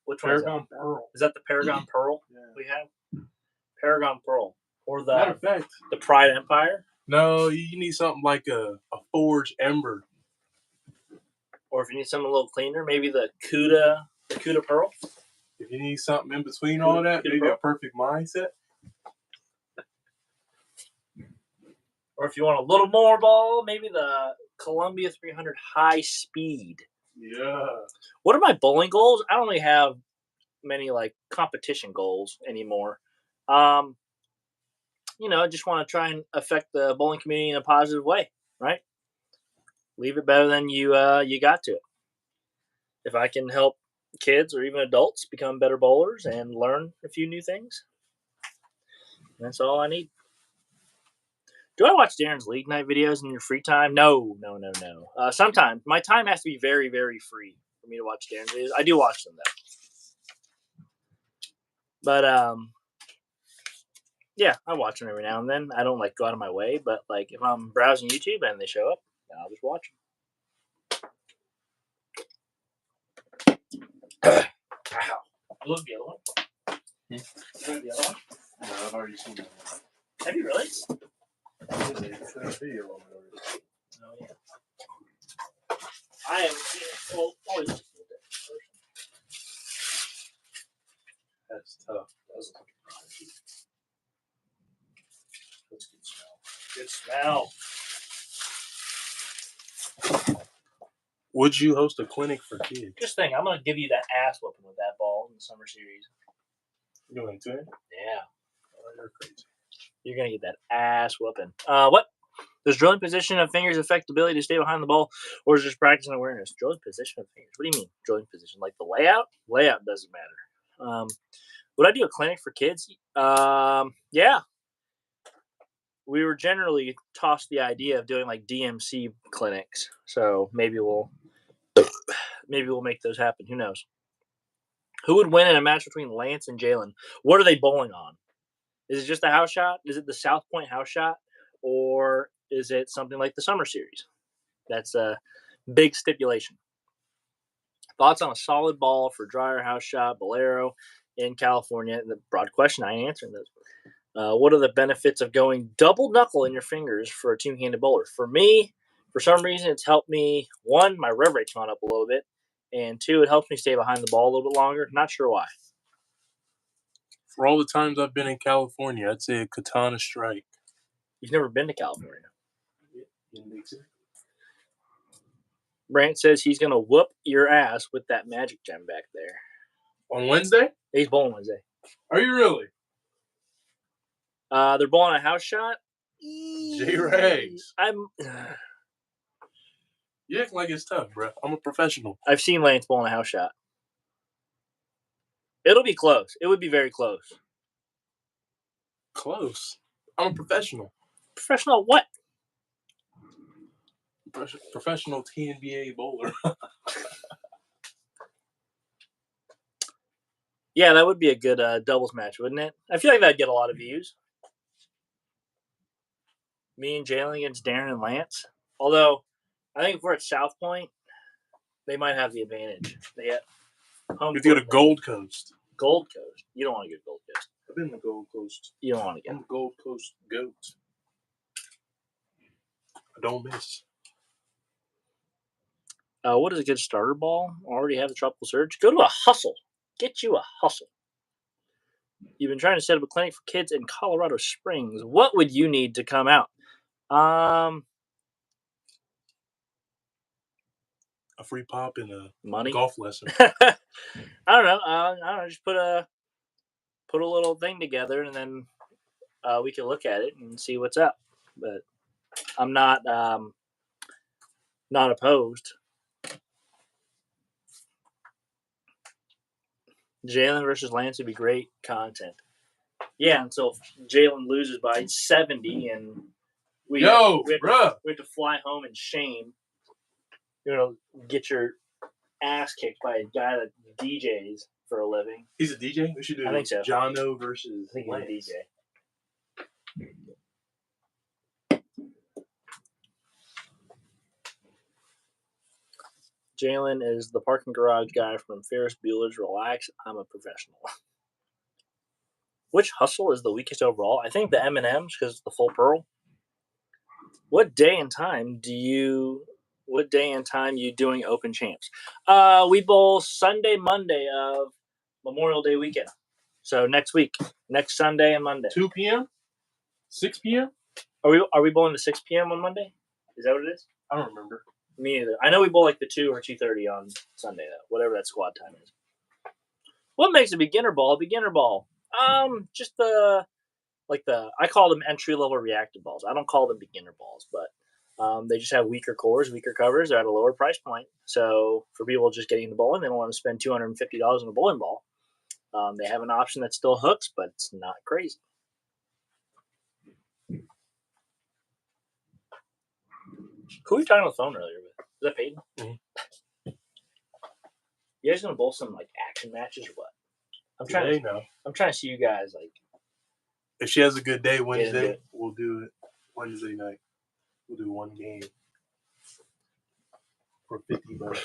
which Paragon one is that? Pearl. Is that the Paragon Pearl we have? Paragon Pearl. Or the, matter of fact, the Pride Empire. No, you need something like a Forge Ember. Or if you need something a little cleaner, maybe the Cuda Pearl. If you need something in between all that, maybe a Perfect Mindset. Or if you want a little more ball, maybe the Columbia 300 High Speed. Yeah. What are my bowling goals? I don't really have many like competition goals anymore. I just want to try and affect the bowling community in a positive way, right? Leave it better than you got to it. If I can help kids or even adults become better bowlers and learn a few new things, that's all I need. Do I watch Darren's league night videos in your free time? No. Sometimes. My time has to be very, very free for me to watch Darren's videos. I do watch them, though. But, Yeah, I watch them every now and then. I don't like go out of my way, but like if I'm browsing YouTube and they show up, then I'll just watch them. Ow. You look the other one. Hmm? You look the other one. No, I've already seen that. Have you really? It's a video on it already. Oh yeah. I haven't seen it. Well, always just a little bit. That's tough. That's good smell. Good smell. Would you host a clinic for kids? Just think, I'm gonna give you that ass whooping with that ball in the summer series. You going to it? Yeah. Oh, you're crazy. You're gonna get that ass whooping. What? Does drilling position of fingers affect the ability to stay behind the ball, or is it just practice and awareness? Drilling position of fingers. What do you mean, drilling position? Like the layout? Layout doesn't matter. Would I do a clinic for kids? Yeah. We were generally tossed the idea of doing like DMC clinics, so maybe we'll make those happen. Who knows? Who would win in a match between Lance and Jalen? What are they bowling on? Is it just a house shot? Is it the South Point house shot? Or is it something like the Summer Series? That's a big stipulation. Thoughts on a solid ball for dryer house shot, Bolero in California? The broad question, I ain't answering those. What are the benefits of going double knuckle in your fingers for a two-handed bowler? For me, for some reason, it's helped me, one, my rev rate's gone up a little bit, and two, it helps me stay behind the ball a little bit longer. Not sure why. For all the times I've been in California, I'd say a katana strike. You've never been to California. Yeah. Brant says he's going to whoop your ass with that magic gem back there. On Wednesday? He's bowling Wednesday. Are you really? They're bowling a house shot. J-Rags. I'm. You act like it's tough, bro. I'm a professional. I've seen Lance bowling a house shot. It'll be close. It would be very close. Close. I'm a professional. Professional what? Professional TNBA bowler. Yeah, that would be a good doubles match, wouldn't it? I feel like that'd get a lot of views. Me and Jalen against Darren and Lance. Although, I think if we're at South Point, they might have the advantage. They have home If you go to Gold Coast. Gold Coast. You don't want to go to Gold Coast. I've been to Gold Coast. You don't want to go. I'm a Gold Coast goat. I don't miss. What is a good starter ball? Already have the tropical surge. Go to a hustle. Get you a hustle. You've been trying to set up a clinic for kids in Colorado Springs. What would you need to come out? A free pop and a Money. golf lesson. I don't know. I don't know. Just put a little thing together, and then we can look at it and see what's up. But I'm not opposed. Jalen versus Lance would be great content. Yeah, until Jalen loses by 70 and we have to fly home in shame. You know, get your ass kicked by a guy that DJs for a living. He's a DJ? We should do I think so. Jono versus I think Lance. he's a DJ. Jalen is the parking garage guy from Ferris Bueller's Relax. I'm a professional. Which hustle is the weakest overall? I think the M&M's because it's the full pearl. What day and time you doing open champs? We bowl Sunday, Monday of Memorial Day weekend. So next week, next Sunday and Monday. 2 p.m.? 6 p.m.? Are we bowling to 6 p.m. on Monday? Is that what it is? I don't remember. Me neither. I know we bowl like the 2 or 2:30 on Sunday though. Whatever that squad time is. What makes a beginner ball a beginner ball? Just I call them entry level reactive balls. I don't call them beginner balls, but they just have weaker cores, weaker covers. They're at a lower price point. So for people just getting into bowling, they don't want to spend $250 on a bowling ball. They have an option that still hooks, but it's not crazy. Who were you talking on the phone earlier with? Was that Peyton? Mm-hmm. You guys gonna bowl some like action matches or what? I'm trying to see you guys like. If she has a good day do Wednesday, it. we'll do it Wednesday night. We'll do one game for $50.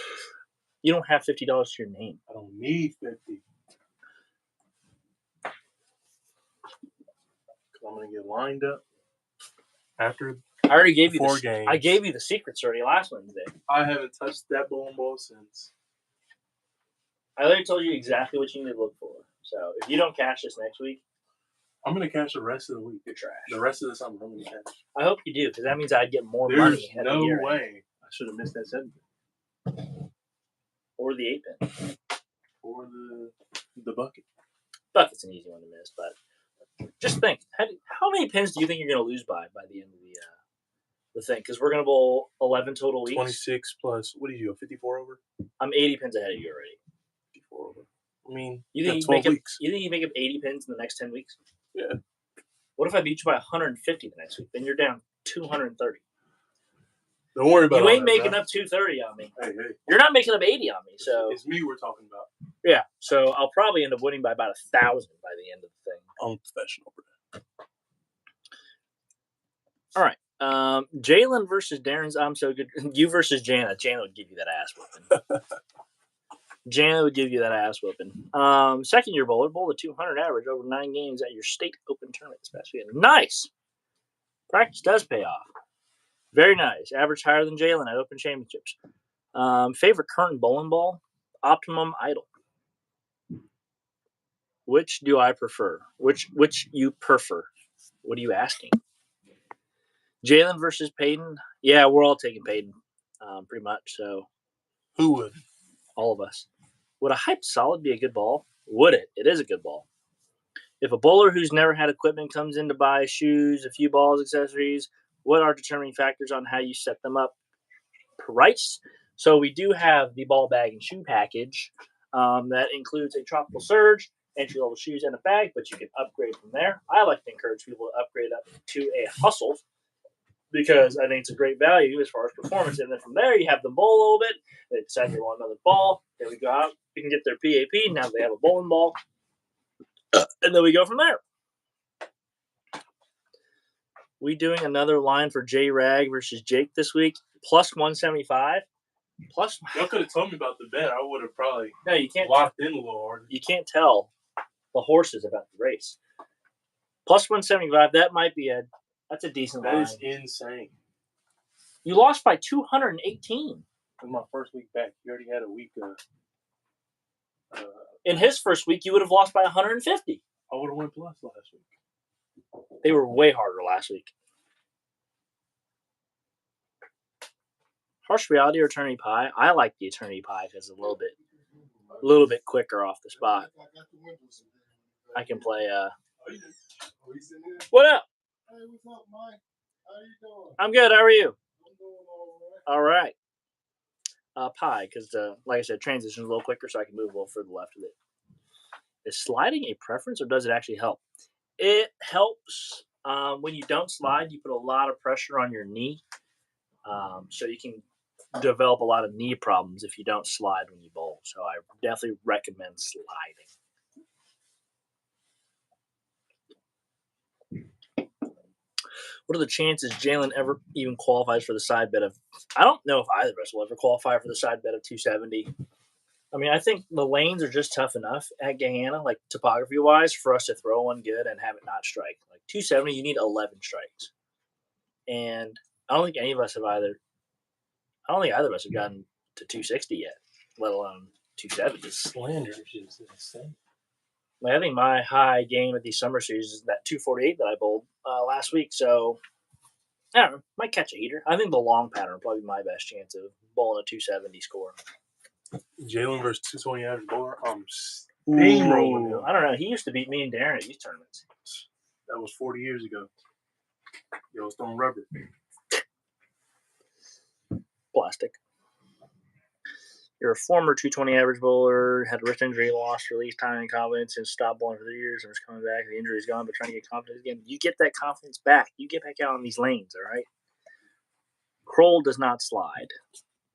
You don't have $50 to your name. I don't need 50. I'm gonna get lined up after. I already gave you 4 games. I gave you the secrets already last Wednesday. I haven't touched that bowling ball since. I already told you exactly what you need to look for. So if you don't cash this next week, I'm gonna cash the rest of the week. you're trash. The rest of the summer, I'm gonna cash. I hope you do, because that means I'd get more There's money at no the year way I should have missed that 7 or the 8-pin. or the bucket. Bucket's an easy one to miss, but just think: how many pins do you think you're going to lose by the end of the thing? Because we're going to bowl 11 total weeks. 26 plus. What did you go? 54 over. I'm 80 pins ahead of you already. 54 over. I mean, You think that's 12 weeks. You think you make up 80 pins in the next 10 weeks? Yeah. What if I beat you by 150 the next week? Then you're down 230. Don't worry about it. You ain't making up 230 on me. Hey. You're not making up 80 on me. So it's me we're talking about. Yeah. So I'll probably end up winning by about 1,000 by the end of the thing. I'm professional, bro. All right. Jalen versus Darren's. I'm so good. You versus Jana. Jana would give you that ass whooping. Jana would give you that ass whooping. Second-year bowler bowled a 200 average over 9 games at your state open tournament this past weekend. Nice. Practice does pay off. Very nice. Average higher than Jalen at open championships. Favorite current bowling ball? Optimum Idol. Which do I prefer? Which you prefer? What are you asking? Jalen versus Peyton? Yeah, we're all taking Peyton, pretty much. So, who would? All of us. Would a hype solid be a good ball? Would it? It is a good ball. If a bowler who's never had equipment comes in to buy shoes, a few balls, accessories, what are determining factors on how you set them up? Price. So we do have the ball bag and shoe package that includes a tropical surge, entry-level shoes, and a bag, but you can upgrade from there. I like to encourage people to upgrade up to a hustle because I think it's a great value as far as performance. And then from there, you have them bowl a little bit. They decide they want another ball. Then we go out. We can get their PAP. Now they have a bowling ball. And then we go from there. We doing another line for J Rag versus Jake this week. Plus 175. Plus, y'all could have told me about the bet. I would have probably you can't locked in a little harder. You can't tell the horses about the race. Plus 175. That might be that's a decent line. That is insane. You lost by 218. In my first week back, you already had a week. In his first week, you would have lost by 150. I would have went plus last week. They were way harder last week. Harsh Reality or Eternity Pie? I like the Eternity Pie because it's a little bit quicker off the spot. I can play. What up? Hey, what's up, Mike? How you doing? I'm good. How are you? I'm doing all right. Pie, because like I said, transition is a little quicker, so I can move a little further left with it. Is sliding a preference, or does it actually help? It helps. When you don't slide, you put a lot of pressure on your knee, so you can develop a lot of knee problems if you don't slide when you bowl. So I definitely recommend sliding. What are the chances Jalen ever even qualifies for the side bet of? I don't know if either of us will ever qualify for the side bet of 270. I mean, I think the lanes are just tough enough at Gahanna, like topography-wise, for us to throw one good and have it not strike. Like 270, you need 11 strikes. And I don't think either of us have gotten to 260 yet, let alone 270. Slander is insane. Like, I think my high game at these summer series is that 248 that I bowled last week. So, I don't know. Might catch a heater. I think the long pattern will probably be my best chance of bowling a 270 score. Jalen versus 220 average bowler. I'm steamrolling him. I don't know. He used to beat me and Darren at these tournaments. That was 40 years ago. Yellowstone rubber. Plastic. You're a former 220 average bowler, had a wrist injury, lost release time and confidence, and stopped bowling for 3 years and was coming back. The injury's gone, but trying to get confidence again. You get that confidence back. You get back out on these lanes, all right? Kroll does not slide.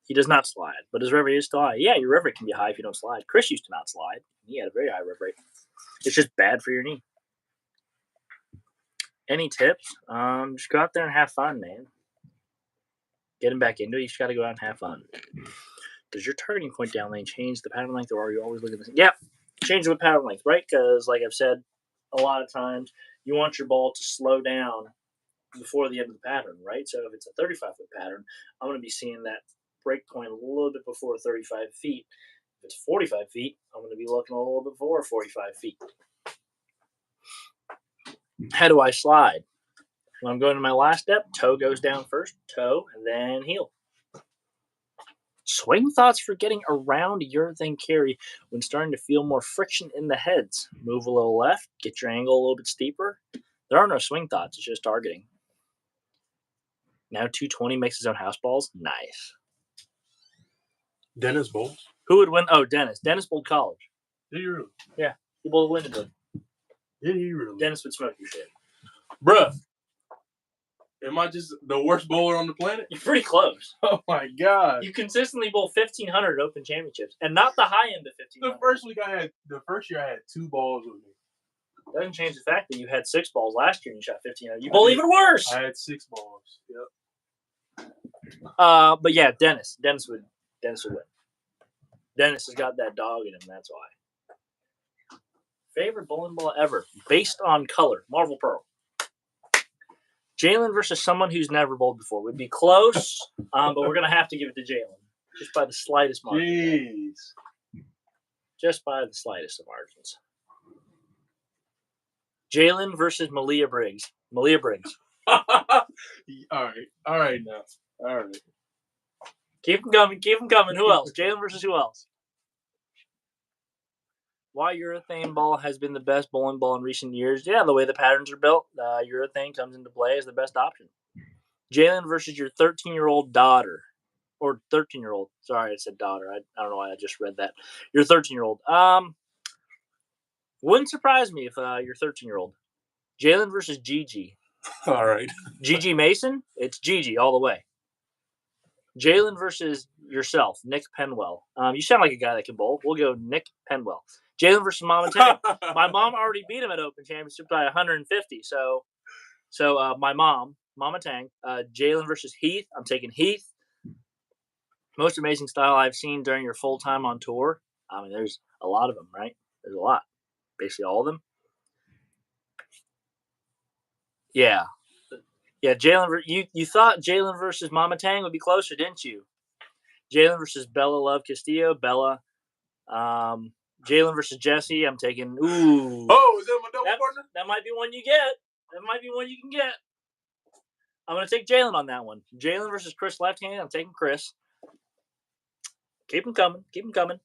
He does not slide, but his rev rate is still high. Yeah, your rev rate can be high if you don't slide. Chris used to not slide. He had a very high rev rate. It's just bad for your knee. Any tips? Just go out there and have fun, man. Getting back into it, you just got to go out and have fun. Does your targeting point down lane change the pattern length, or are you always looking at this? Yeah, change the pattern length, right? Because, like I've said a lot of times, you want your ball to slow down before the end of the pattern, right? So if it's a 35-foot pattern, I'm going to be seeing that break point a little bit before 35 feet. If it's 45 feet, I'm going to be looking a little bit before 45 feet. How do I slide? When I'm going to my last step, toe goes down first, toe, and then heel. Swing thoughts for getting around a urethane carry when starting to feel more friction in the heads. Move a little left, get your angle a little bit steeper. There are no swing thoughts, it's just targeting. Now 220 makes his own house balls. Nice. Dennis bowls. Who would win? Oh, Dennis. Dennis bowled college. Did he really? Yeah, he bowled Lindenwood. Did he really? Dennis would smoke your shit. Bruh. Am I just the worst bowler on the planet? You're pretty close. Oh my god! You consistently bowl 1,500 Open Championships, and not the high end of 1,500. The first year I had 2 balls with me. Doesn't change the fact that you had 6 balls last year and you shot 1,500. You bowl even worse. I had 6 balls. Yep. But yeah, Dennis would win. Dennis has got that dog in him. That's why. Favorite bowling ball ever, based on color, Marvel Pearl. Jalen versus someone who's never bowled before would be close, but we're gonna have to give it to Jalen just by the slightest margin. Jeez. Just by the slightest of margins. Jalen versus Malia Briggs. Malia Briggs. All right now. All right. Keep them coming. Who else? Jalen versus who else? Why urethane ball has been the best bowling ball in recent years? Yeah, the way the patterns are built, urethane comes into play as the best option. Jalen versus your 13-year-old daughter. Or 13-year-old. Sorry, I said daughter. I don't know why I just read that. Your 13-year-old. Wouldn't surprise me if your 13-year-old. Jalen versus Gigi. All right. Gigi Mason? It's Gigi all the way. Jalen versus yourself, Nick Penwell. You sound like a guy that can bowl. We'll go Nick Penwell. Jalen versus Mama Tang. My mom already beat him at Open Championship by 150. So my mom, Mama Tang. Jalen versus Heath. I'm taking Heath. Most amazing style I've seen during your full time on tour. I mean, there's a lot of them, right? There's a lot. Basically all of them. Yeah. Yeah, Jalen. You thought Jalen versus Mama Tang would be closer, didn't you? Jalen versus Bella Love Castillo. Bella. Jalen versus Jesse. I'm taking. Ooh. Oh, is that my double partner? That might be one you get. That might be one you can get. I'm going to take Jalen on that one. Jalen versus Chris left-handed. I'm taking Chris. Keep him coming. Keep him coming.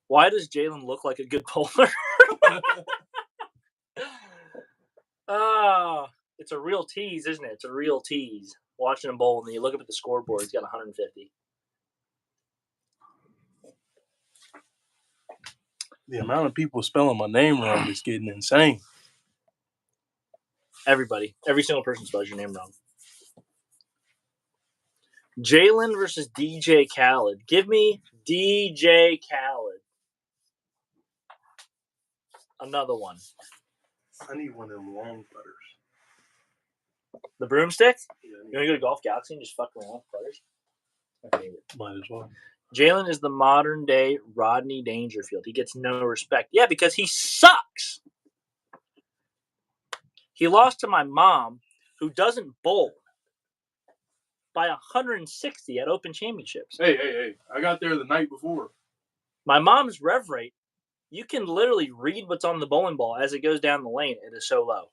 Why does Jalen look like a good bowler? It's a real tease, isn't it? It's a real tease. Watching him bowl, and then you look up at the scoreboard, he's got 150. The amount of people spelling my name wrong is getting insane. Everybody. Every single person spells your name wrong. Jalen versus DJ Khaled. Give me DJ Khaled. Another one. I need one of them long putters. The broomstick? Yeah, You want to go to Golf Galaxy and just fuck around with putters? My favorite. might as well. Jalen is the modern day Rodney Dangerfield. He gets no respect. Yeah, because he sucks. He lost to my mom, who doesn't bowl, by 160 at Open Championships. Hey. I got there the night before. My mom's rev rate, you can literally read what's on the bowling ball as it goes down the lane. It is so low.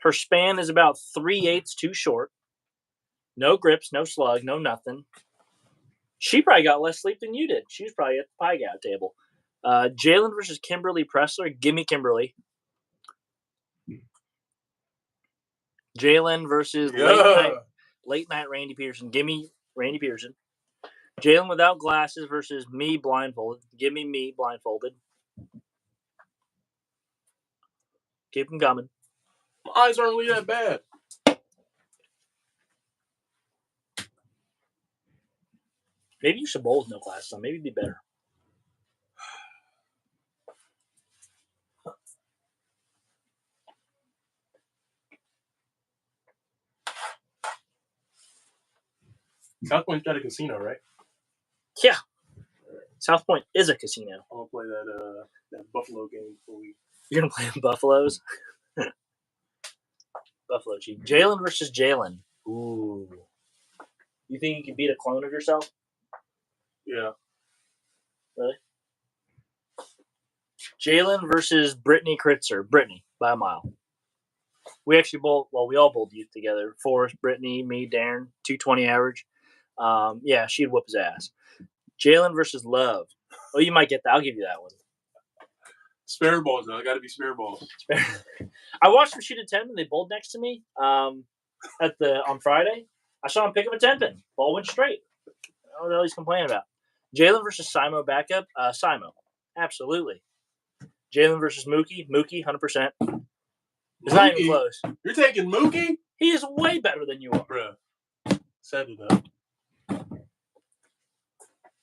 Her span is about 3/8 too short. No grips, no slug, no nothing. She probably got less sleep than you did. She was probably at the pie gout table. Jalen versus Kimberly Pressler. Give me Kimberly. Jalen versus late night Randy Pearson. Give me Randy Pearson. Jalen without glasses versus me blindfolded. Give me blindfolded. Keep them coming. My eyes aren't really that bad. Maybe you should bowl with no glasses on. Maybe it'd be better. South Point's got a casino, right? Yeah. South Point is a casino. I'm gonna play that Buffalo game before we. You're gonna play Buffaloes. Buffalo Chief. Jalen versus Jalen. Ooh. You think you can beat a clone of yourself? Yeah. Really? Jalen versus Brittany Kritzer. Brittany by a mile. We actually we all bowled youth together. Forrest, Brittany, me, Darren, 220 average. Yeah, she'd whoop his ass. Jalen versus Love. Oh, you might get that. I'll give you that one. Spare balls, though. I got to be spare balls. I watched them shoot a 10 and they bowled next to me on Friday. I saw him pick up a 10 pin. Ball went straight. I don't know what the hell he's complaining about. Jalen versus Simo backup. Simo. Absolutely. Jalen versus Mookie. Mookie, 100%. It's not even close. You're taking Mookie? He is way better than you are. Bruh. Set it up.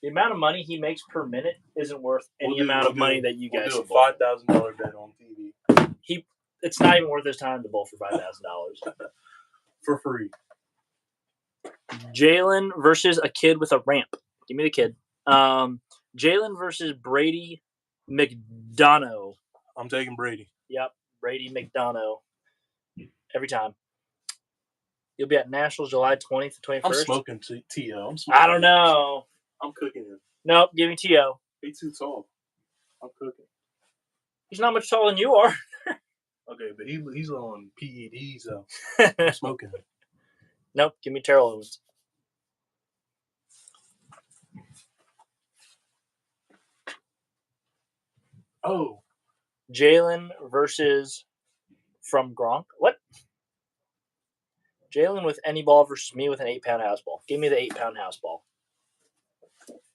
The amount of money he makes per minute isn't worth any amount of money that you guys do a $5,000 bet on TV. It's not even worth his time to bowl for $5,000. For free. Jalen versus a kid with a ramp. Give me the kid. Jalen versus Brady McDonough. I'm taking Brady. Yep, Brady McDonough. Every time. You'll be at Nationals July 20th to 21st. I'm smoking T.O. I don't know. I'm cooking him. Nope, give me T.O. He's too tall. I'm cooking. He's not much taller than you are. Okay, but he's on PEDs, so I'm smoking him. Nope, give me Terrell Owens. Oh. Jalen versus from Gronk. What? Jalen with any ball versus me with an 8-pound house ball. Give me the 8-pound house ball.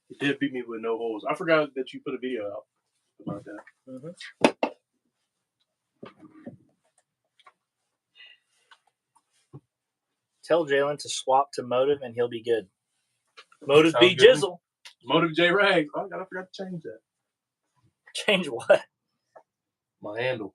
He did beat me with no holes. I forgot that you put a video out about that. Mm-hmm. Tell Jalen to swap to Motive and he'll be good. Motive Sounds B good. Jizzle. Motive J Rags. Oh, I forgot to change that. Change what? My handle.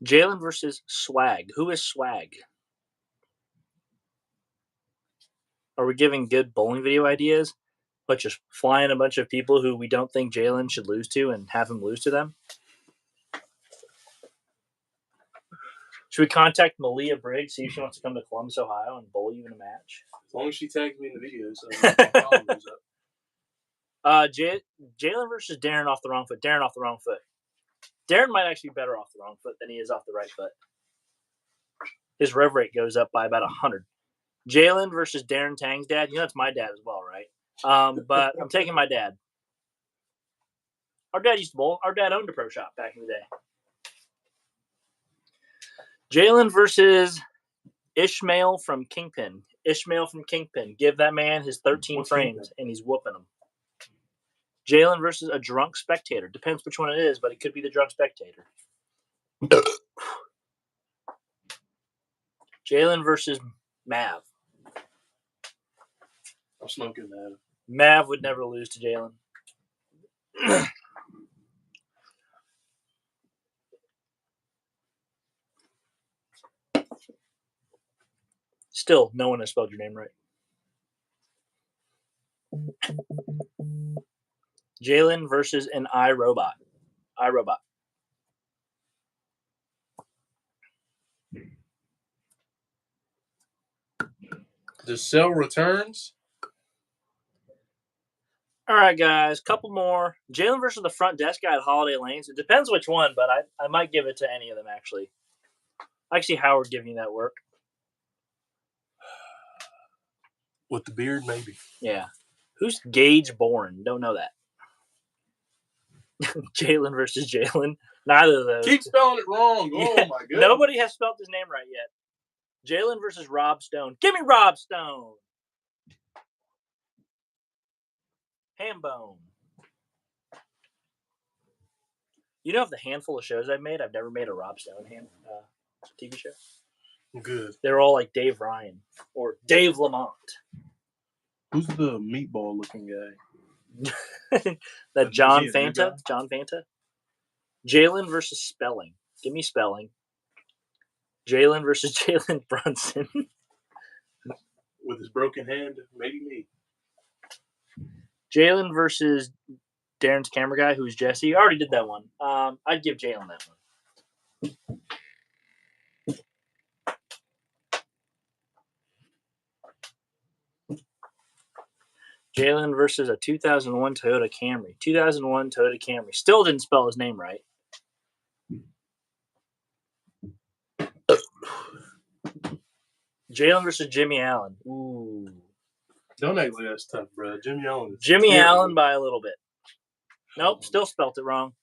Jalen versus Swag. Who is Swag? Are we giving good bowling video ideas, but just flying a bunch of people who we don't think Jalen should lose to and have him lose to them? Should we contact Malia Briggs, see if she wants to come to Columbus, Ohio, and bowl you in a match? As long as she tags me in the video, so my followers up. Jalen versus Darren off the wrong foot. Darren off the wrong foot. Darren might actually be better off the wrong foot than he is off the right foot. His rev rate goes up by about 100. Jalen versus Darren Tang's dad. You know, it's my dad as well, right? But I'm taking my dad. Our dad used to bowl. Our dad owned a pro shop back in the day. Jalen versus Ishmael from Kingpin. Ishmael from Kingpin. Give that man his 13 frames, and he's whooping them. Jalen versus a drunk spectator. Depends which one it is, but it could be the drunk spectator. Jalen versus Mav. I'm smoking that. Mav would never lose to Jalen. Still, no one has spelled your name right. Jalen versus an iRobot. iRobot. The cell returns. All right, guys. Couple more. Jalen versus the front desk guy at Holiday Lanes. It depends which one, but I might give it to any of them, actually. I see Howard giving you that work. With the beard, maybe. Yeah. Who's Gage Bourne? Don't know that. Jalen versus Jalen. Neither of those. Keep spelling it wrong. Yeah, Oh, my goodness. Nobody has spelled his name right yet. Jalen versus Rob Stone. Give me Rob Stone. Hambone. You know, of the handful of shows I've made, I've never made a Rob Stone TV show. Good. They're all like Dave Ryan or Dave Lamont. Who's the meatball looking guy? That John Is he a new Fanta? guy? John Fanta? Jalen versus spelling. Give me spelling. Jalen versus Jalen Brunson. With his broken hand, maybe me. Jalen versus Darren's camera guy, who's Jesse. I already did that one. I'd give Jalen that one. Jalen versus a 2001 Toyota Camry. 2001 Toyota Camry. Still didn't spell his name right. Jalen versus Jimmy Allen. Ooh. Don't act like that's tough, bro. Jimmy Allen. Jimmy Allen by a little bit. Nope, still spelt it wrong.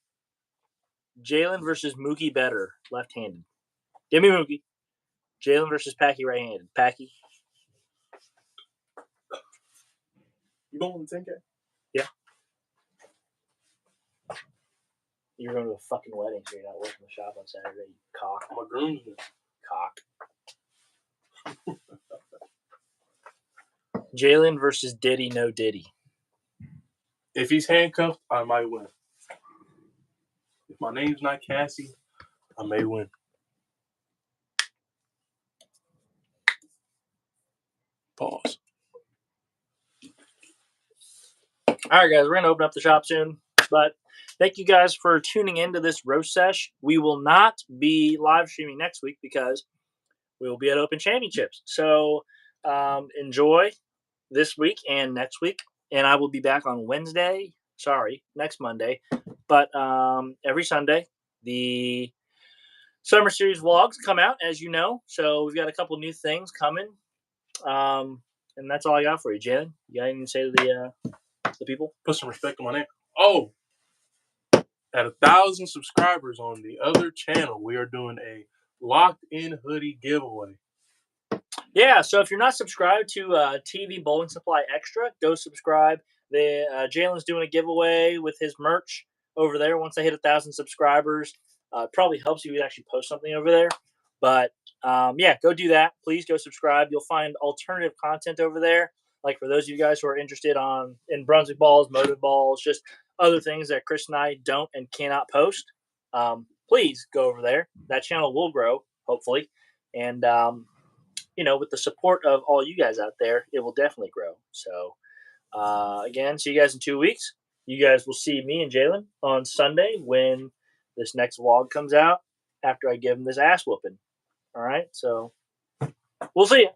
Jalen versus Mookie Better, left-handed. Give me Mookie. Jalen versus Packy, right-handed. Packy. You going to 10K? Yeah. You're going to a fucking wedding, so you're not working the shop on Saturday, you cock. I'm a groomsman. Cock. Jalen versus Diddy, no Diddy. If he's handcuffed, I might win. If my name's not Cassie, I may win. Pause. All right, guys, we're going to open up the shop soon. But thank you guys for tuning into this roast sesh. We will not be live streaming next week because we will be at Open Championships. So enjoy this week and next week. And I will be back on Wednesday. Sorry, next Monday. But every Sunday, the Summer Series vlogs come out, as you know. So we've got a couple new things coming. And that's all I got for you, Jen. You got anything to say to the people? Put some respect on my name. Oh, at 1,000 subscribers on the other channel, we are doing a locked-in hoodie giveaway. Yeah, so if you're not subscribed to TV Bowling Supply Extra, go subscribe. Jalen's doing a giveaway with his merch over there. Once they hit 1,000 subscribers, it probably helps you actually post something over there. But yeah, go do that. Please go subscribe. You'll find alternative content over there. Like for those of you guys who are interested in Brunswick balls, motive balls, just other things that Chris and I don't and cannot post. Please go over there. That channel will grow, hopefully, and with the support of all you guys out there, it will definitely grow. So, again, see you guys in 2 weeks. You guys will see me and Jalen on Sunday when this next vlog comes out after I give him this ass whooping. All right, so we'll see you.